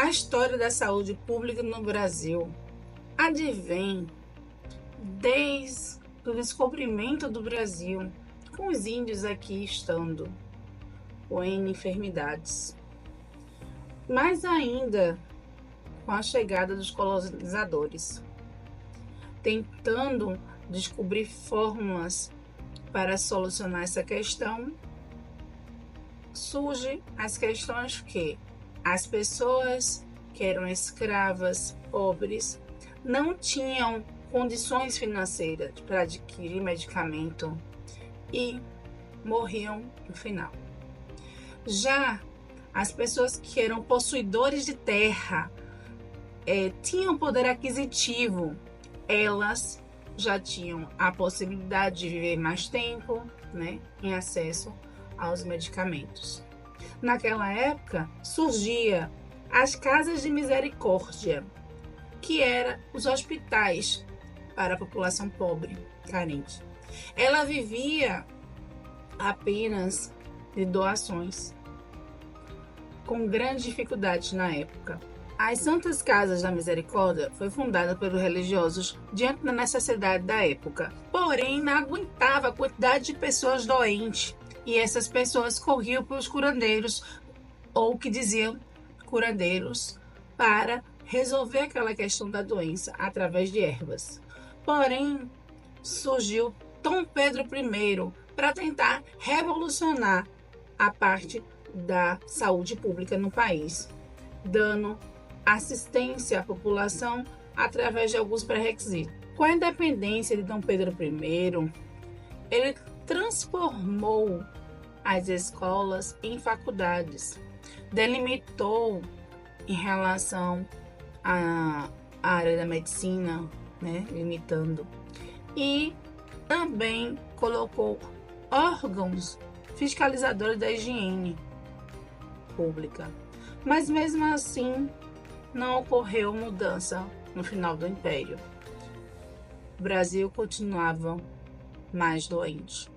A história da saúde pública no Brasil advém desde o descobrimento do Brasil, com os índios aqui estando com N enfermidades. Mais ainda com a chegada dos colonizadores, tentando descobrir fórmulas para solucionar essa questão, surgem as questões que as pessoas que eram escravas, pobres, não tinham condições financeiras para adquirir medicamento e morriam no final. Já as pessoas que eram possuidores de terra, tinham poder aquisitivo, elas já tinham a possibilidade de viver mais tempo, né, em acesso aos medicamentos. Naquela época surgia as casas de misericórdia, que eram os hospitais para a população pobre, carente. Ela vivia apenas de doações, com grandes dificuldades na época. As Santas Casas da Misericórdia foi fundada pelos religiosos diante da necessidade da época, porém não aguentava a quantidade de pessoas doentes, e essas pessoas corriam para os curandeiros, ou que diziam curandeiros, para resolver aquela questão da doença através de ervas. Porém, surgiu Dom Pedro I para tentar revolucionar a parte da saúde pública no país, dando assistência à população através de alguns pré-requisitos. Com a independência de Dom Pedro I, ele transformou as escolas em faculdades, delimitou em relação à área da medicina, né, limitando, e também colocou órgãos fiscalizadores da higiene pública. Mas mesmo assim, não ocorreu mudança no final do Império. O Brasil continuava mais doente.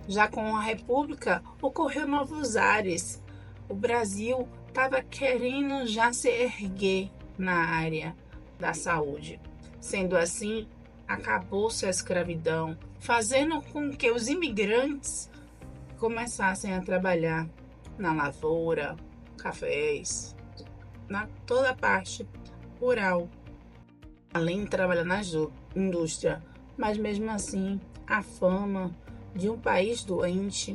Já com a República, ocorreu novos ares. O Brasil estava querendo já se erguer na área da saúde. Sendo assim, acabou-se a escravidão, fazendo com que os imigrantes começassem a trabalhar na lavoura, cafés, na toda a parte rural, além de trabalhar na indústria. Mas mesmo assim, a fama de um país doente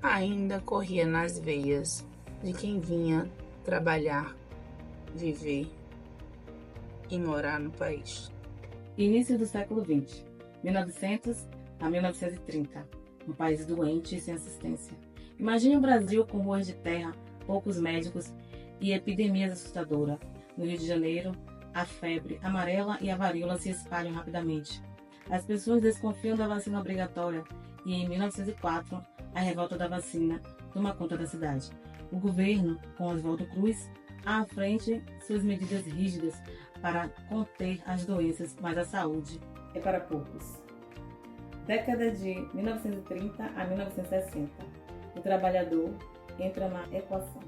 ainda corria nas veias de quem vinha trabalhar, viver e morar no país. Início do século XX, 1900 a 1930, um país doente e sem assistência. Imagine o Brasil com ruas de terra, poucos médicos e epidemias assustadoras. No Rio de Janeiro, a febre amarela e a varíola se espalham rapidamente. As pessoas desconfiam da vacina obrigatória e em 1904, a revolta da vacina toma conta da cidade. O governo, com Oswaldo Cruz, à frente suas medidas rígidas para conter as doenças, mas a saúde é para poucos. Década de 1930 a 1960. O trabalhador entra na equação.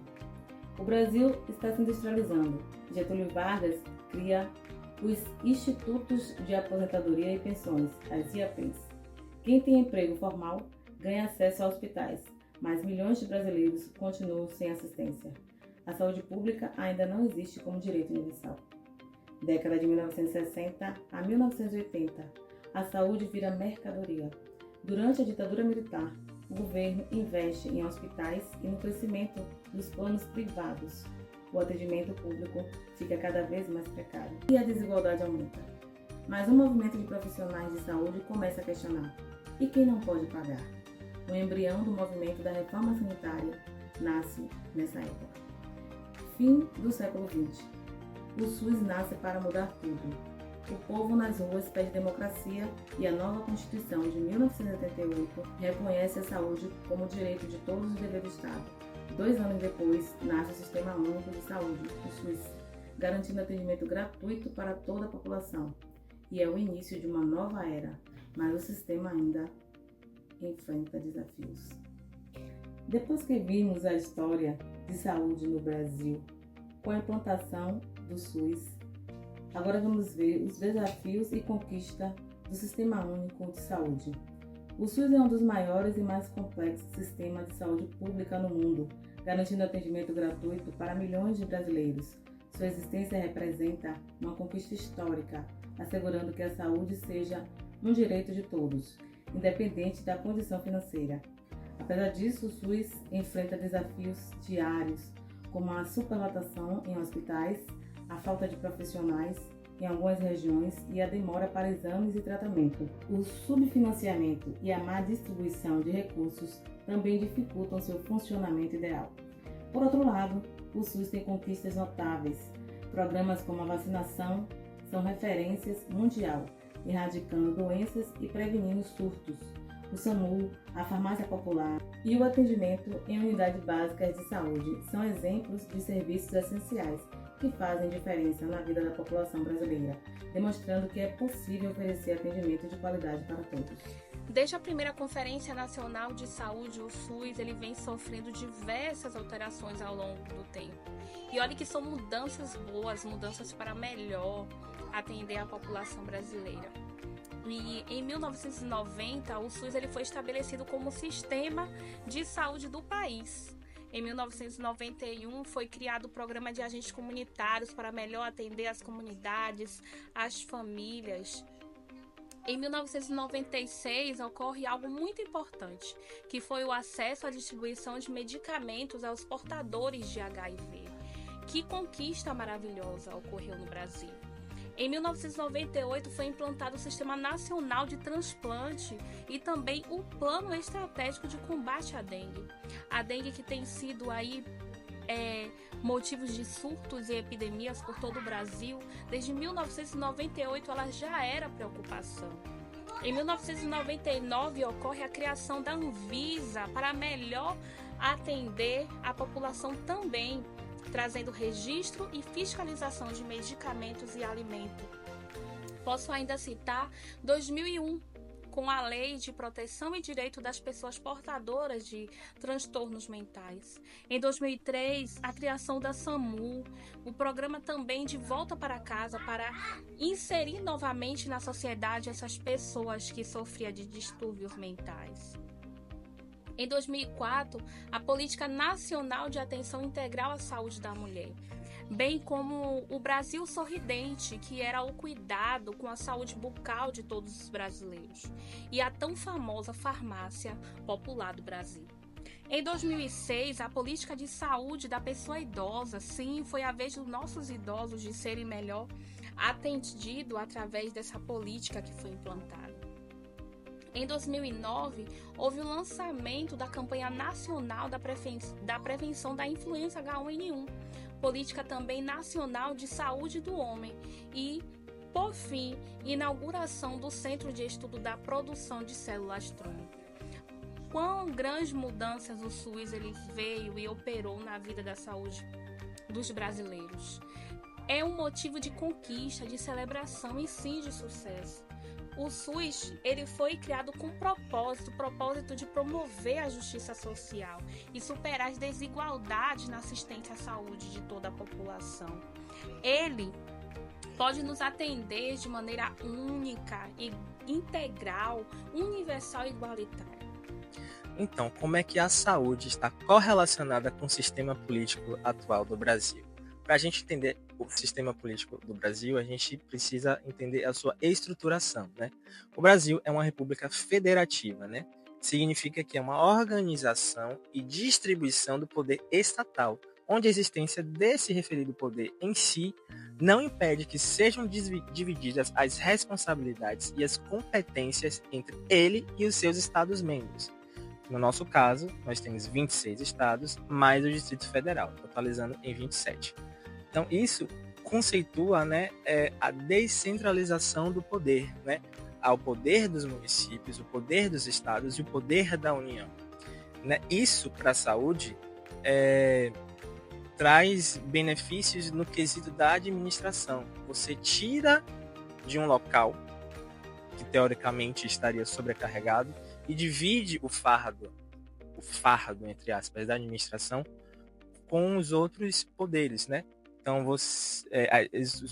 O Brasil está se industrializando. Getúlio Vargas cria os Institutos de Aposentadoria e Pensões, as IAPs. Quem tem emprego formal ganha acesso a hospitais, mas milhões de brasileiros continuam sem assistência. A saúde pública ainda não existe como direito universal. Década de 1960 a 1980, a saúde vira mercadoria. Durante a ditadura militar, o governo investe em hospitais e no crescimento dos planos privados. O atendimento público fica cada vez mais precário e a desigualdade aumenta. Mas um movimento de profissionais de saúde começa a questionar: e quem não pode pagar? O embrião do movimento da reforma sanitária nasce nessa época. Fim do século XX. O SUS nasce para mudar tudo. O povo nas ruas pede democracia e a nova Constituição de 1988 reconhece a saúde como direito de todos os deveres do Estado. 2 anos depois, nasce o Sistema Único de Saúde, o SUS, garantindo atendimento gratuito para toda a população. E é o início de uma nova era, mas o sistema ainda enfrenta desafios. Depois que vimos a história de saúde no Brasil, com a implantação do SUS. Agora vamos ver os desafios e conquistas do Sistema Único de Saúde. O SUS é um dos maiores e mais complexos sistemas de saúde pública no mundo, garantindo atendimento gratuito para milhões de brasileiros. Sua existência representa uma conquista histórica, assegurando que a saúde seja um direito de todos, independente da condição financeira. Apesar disso, o SUS enfrenta desafios diários, como a superlotação em hospitais, a falta de profissionais em algumas regiões e a demora para exames e tratamento. O subfinanciamento e a má distribuição de recursos também dificultam seu funcionamento ideal. Por outro lado, o SUS tem conquistas notáveis. Programas como a vacinação são referências mundial, erradicando doenças e prevenindo surtos. O SAMU, a farmácia popular e o atendimento em unidades básicas de saúde são exemplos de serviços essenciais que fazem diferença na vida da população brasileira, demonstrando que é possível oferecer atendimento de qualidade para todos. Desde a primeira Conferência Nacional de Saúde, o SUS ele vem sofrendo diversas alterações ao longo do tempo. E olha que são mudanças boas, mudanças para melhor atender a população brasileira. E em 1990, o SUS ele foi estabelecido como sistema de saúde do país. Em 1991, foi criado o Programa de Agentes Comunitários para melhor atender as comunidades, as famílias. Em 1996, ocorre algo muito importante, que foi o acesso à distribuição de medicamentos aos portadores de HIV. Que conquista maravilhosa ocorreu no Brasil. Em 1998 foi implantado o Sistema Nacional de Transplante e também o Plano Estratégico de Combate à Dengue. A dengue que tem sido aí motivos de surtos e epidemias por todo o Brasil. Desde 1998 ela já era preocupação. Em 1999 ocorre a criação da Anvisa para melhor atender a população também, trazendo registro e fiscalização de medicamentos e alimentos. Posso ainda citar 2001, com a Lei de Proteção e Direito das Pessoas Portadoras de Transtornos Mentais. Em 2003, a criação da SAMU, o programa também de volta para casa para inserir novamente na sociedade essas pessoas que sofriam de distúrbios mentais. Em 2004, a Política Nacional de Atenção Integral à Saúde da Mulher, bem como o Brasil Sorridente, que era o cuidado com a saúde bucal de todos os brasileiros, e a tão famosa Farmácia Popular do Brasil. Em 2006, a política de saúde da pessoa idosa, sim, foi a vez dos nossos idosos de serem melhor atendidos através dessa política que foi implantada. Em 2009, houve o lançamento da campanha nacional da prevenção da influenza H1N1, política também nacional de saúde do homem e, por fim, inauguração do Centro de Estudo da Produção de Células-tronco. Quão grandes mudanças o SUS ele veio e operou na vida da saúde dos brasileiros. É um motivo de conquista, de celebração e sim de sucesso. O SUS ele foi criado com o propósito de promover a justiça social e superar as desigualdades na assistência à saúde de toda a população. Ele pode nos atender de maneira única e integral, universal e igualitária. Então, como é que a saúde está correlacionada com o sistema político atual do Brasil? Para a gente entender o sistema político do Brasil, a gente precisa entender a sua estruturação, né? O Brasil é uma república federativa, né? Significa que é uma organização e distribuição do poder estatal, onde a existência desse referido poder em si não impede que sejam divididas as responsabilidades e as competências entre ele e os seus estados-membros. No nosso caso, nós temos 26 estados, mais o Distrito Federal, totalizando em 27. Então, isso conceitua, né, a descentralização do poder, né, ao poder dos municípios, o poder dos estados e o poder da União. Né? Isso, para a saúde, traz benefícios no quesito da administração. Você tira de um local que, teoricamente, estaria sobrecarregado e divide o fardo, entre aspas, da administração com os outros poderes, né? Então, os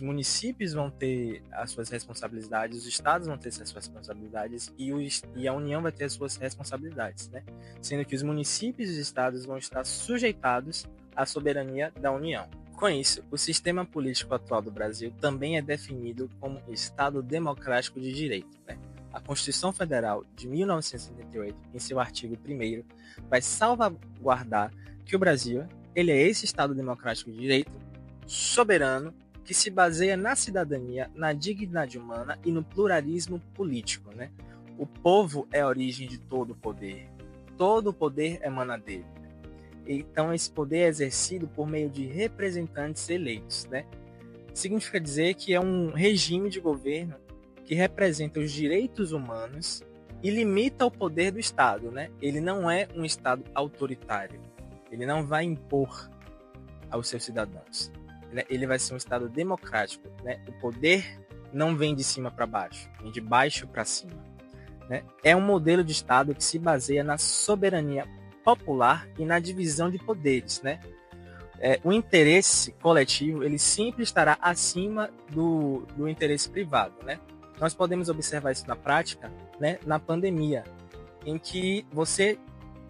municípios vão ter as suas responsabilidades, os estados vão ter as suas responsabilidades e a União vai ter as suas responsabilidades, né? Sendo que os municípios e os estados vão estar sujeitados à soberania da União. Com isso, o sistema político atual do Brasil também é definido como Estado democrático de direito, né? A Constituição Federal de 1988, em seu artigo 1º, vai salvaguardar que o Brasil ele é esse Estado democrático de direito, soberano, que se baseia na cidadania, na dignidade humana e no pluralismo político, né? O povo é a origem de todo o poder emana dele. Então, esse poder é exercido por meio de representantes eleitos, né? Significa dizer que é um regime de governo que representa os direitos humanos e limita o poder do Estado, né? Ele não é um Estado autoritário. Ele não vai impor aos seus cidadãos. Ele vai ser um Estado democrático, né? O poder não vem de cima para baixo, vem de baixo para cima, né? É um modelo de Estado que se baseia na soberania popular e na divisão de poderes, né? O interesse coletivo ele sempre estará acima do interesse privado, né? Nós podemos observar isso na prática, né? Na pandemia, em que você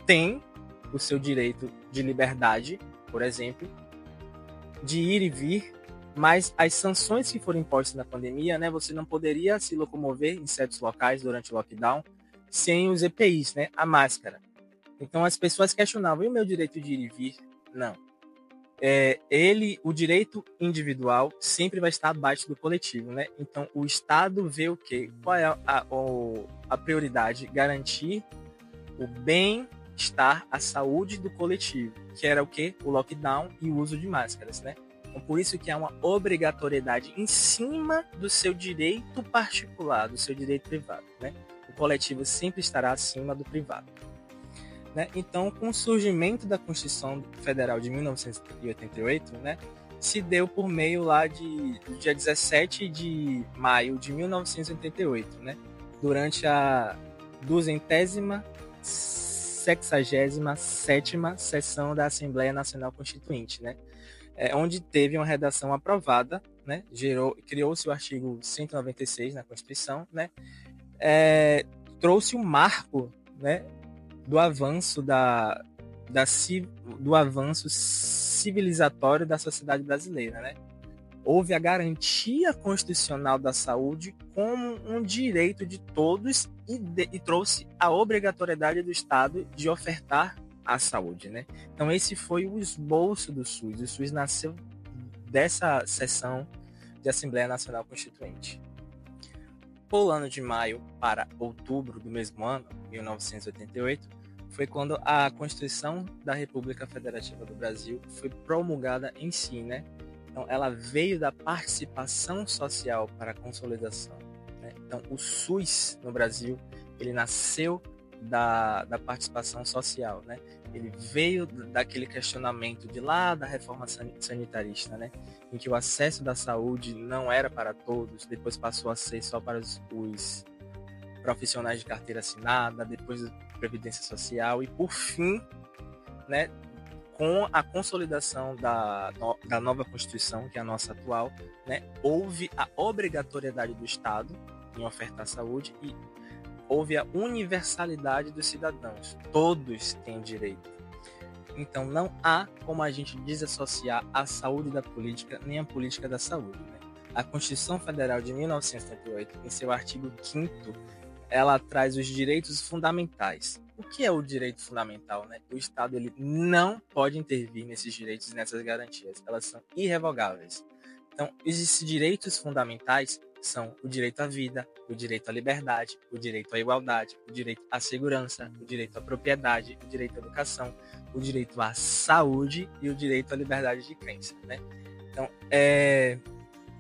tem o seu direito de liberdade, por exemplo, de ir e vir, mas as sanções que foram impostas na pandemia, né, você não poderia se locomover em certos locais durante o lockdown sem os EPIs, né, a máscara. Então as pessoas questionavam, e o meu direito de ir e vir? Não. O direito individual sempre vai estar abaixo do coletivo, né? Então o Estado vê o quê? Qual é a prioridade? Garantir o bem-estar, a saúde do coletivo, que era o quê? O lockdown e o uso de máscaras, né? Então, por isso que há uma obrigatoriedade em cima do seu direito particular, do seu direito privado, né? O coletivo sempre estará acima do privado, né? Então, com o surgimento da Constituição Federal de 1988, né, se deu por meio lá do dia 17 de maio de 1988, né, durante a 267ª sessão da Assembleia Nacional Constituinte, né, onde teve uma redação aprovada, né, criou-se o artigo 196 na Constituição, né, trouxe um marco, né, do avanço do avanço civilizatório da sociedade brasileira, né? Houve a garantia constitucional da saúde como um direito de todos e trouxe a obrigatoriedade do Estado de ofertar a saúde, né? Então esse foi o esboço do SUS. O SUS nasceu dessa sessão de Assembleia Nacional Constituinte. Pulando de maio para outubro do mesmo ano, 1988, foi quando a Constituição da República Federativa do Brasil foi promulgada em si, né? Então, ela veio da participação social para a consolidação, né? Então, o SUS no Brasil, ele nasceu da participação social, né? Ele veio daquele questionamento de lá da reforma sanitarista, né? Em que o acesso da saúde não era para todos, depois passou a ser só para os profissionais de carteira assinada, depois Previdência Social e, por fim, né, com a consolidação da nova Constituição, que é a nossa atual, né, houve a obrigatoriedade do Estado em ofertar saúde e houve a universalidade dos cidadãos. Todos têm direito. Então, não há como a gente desassociar a saúde da política, nem a política da saúde, né? A Constituição Federal de 1988, em seu artigo 5º, ela traz os direitos fundamentais. O que é o direito fundamental, né? O Estado ele não pode intervir nesses direitos e nessas garantias. Elas são irrevogáveis. Então, esses direitos fundamentais são o direito à vida, o direito à liberdade, o direito à igualdade, o direito à segurança, o direito à propriedade, o direito à educação, o direito à saúde e o direito à liberdade de crença, né? Então,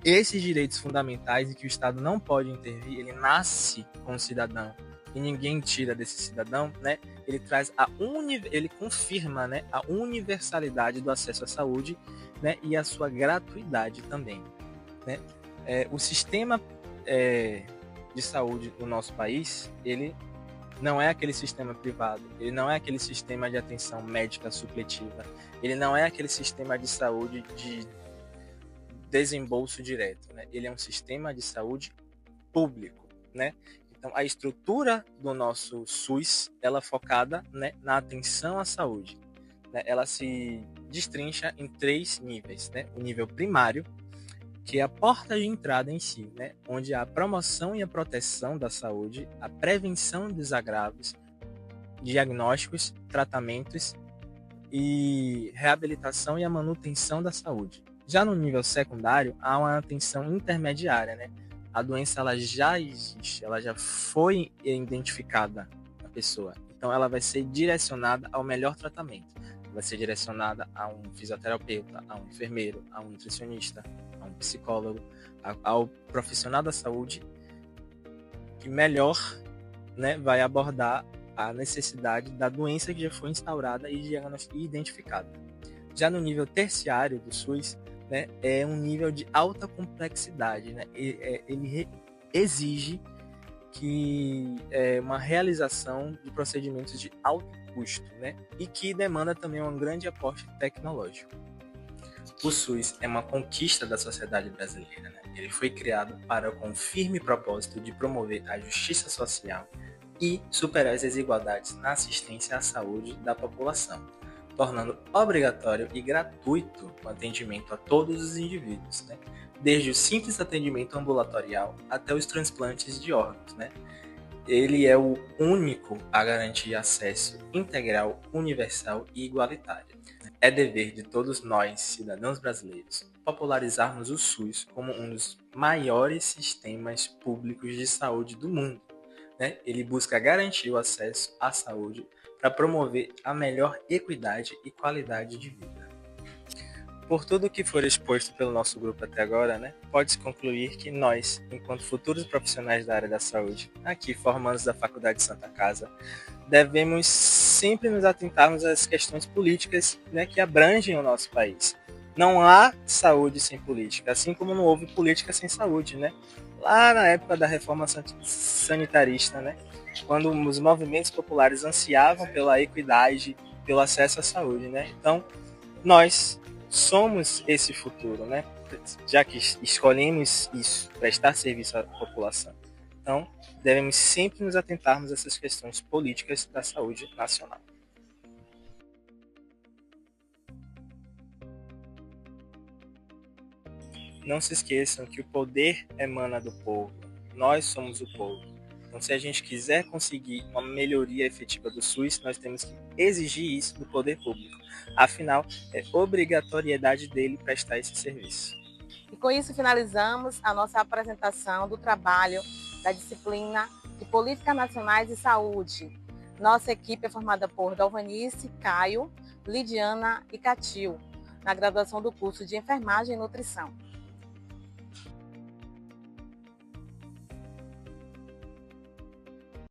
esses direitos fundamentais e que o Estado não pode intervir, ele nasce com o cidadão e ninguém tira desse cidadão, né? Ele traz ele confirma, né, a universalidade do acesso à saúde, né, e a sua gratuidade também, né? O sistema de saúde do nosso país, ele não é aquele sistema privado, ele não é aquele sistema de atenção médica supletiva, ele não é aquele sistema de saúde desembolso direto, né? Ele é um sistema de saúde público, né? Então, a estrutura do nosso SUS, ela é focada, né, na atenção à saúde, né? Ela se destrincha em 3 níveis, né? O nível primário, que é a porta de entrada em si, né? Onde há a promoção e a proteção da saúde, a prevenção dos agravos, diagnósticos, tratamentos e reabilitação e a manutenção da saúde. Já no nível secundário, há uma atenção intermediária, né? A doença ela já existe, ela já foi identificada na pessoa. Então ela vai ser direcionada ao melhor tratamento. Vai ser direcionada a um fisioterapeuta, a um enfermeiro, a um nutricionista, a um psicólogo, ao profissional da saúde que melhor, né, vai abordar a necessidade da doença que já foi instaurada e identificada. Já no nível terciário do SUS, né, é um nível de alta complexidade, né? Ele exige que uma realização de procedimentos de alto custo, né? E que demanda também um grande aporte tecnológico. O SUS é uma conquista da sociedade brasileira, né? Ele foi criado com o firme propósito de promover a justiça social e superar as desigualdades na assistência à saúde da população, tornando obrigatório e gratuito o atendimento a todos os indivíduos, né? Desde o simples atendimento ambulatorial até os transplantes de órgãos, né? Ele é o único a garantir acesso integral, universal e igualitário. É dever de todos nós, cidadãos brasileiros, popularizarmos o SUS como um dos maiores sistemas públicos de saúde do mundo, né? Ele busca garantir o acesso à saúde para promover a melhor equidade e qualidade de vida. Por tudo que for exposto pelo nosso grupo até agora, né, pode-se concluir que nós, enquanto futuros profissionais da área da saúde, aqui formandos da Faculdade de Santa Casa, devemos sempre nos atentarmos às questões políticas, né, que abrangem o nosso país. Não há saúde sem política, assim como não houve política sem saúde, né? Lá na época da reforma sanitarista, né, quando os movimentos populares ansiavam pela equidade, pelo acesso à saúde, né? Então, nós somos esse futuro, né? Já que escolhemos isso, prestar serviço à população. Então, devemos sempre nos atentarmos a essas questões políticas da saúde nacional. Não se esqueçam que o poder emana do povo. Nós somos o povo. Então, se a gente quiser conseguir uma melhoria efetiva do SUS, nós temos que exigir isso do poder público. Afinal, é obrigatoriedade dele prestar esse serviço. E com isso finalizamos a nossa apresentação do trabalho da disciplina de Políticas Nacionais de Saúde. Nossa equipe é formada por Dalvanice, Caio, Lidiana e Catil, na graduação do curso de Enfermagem e Nutrição.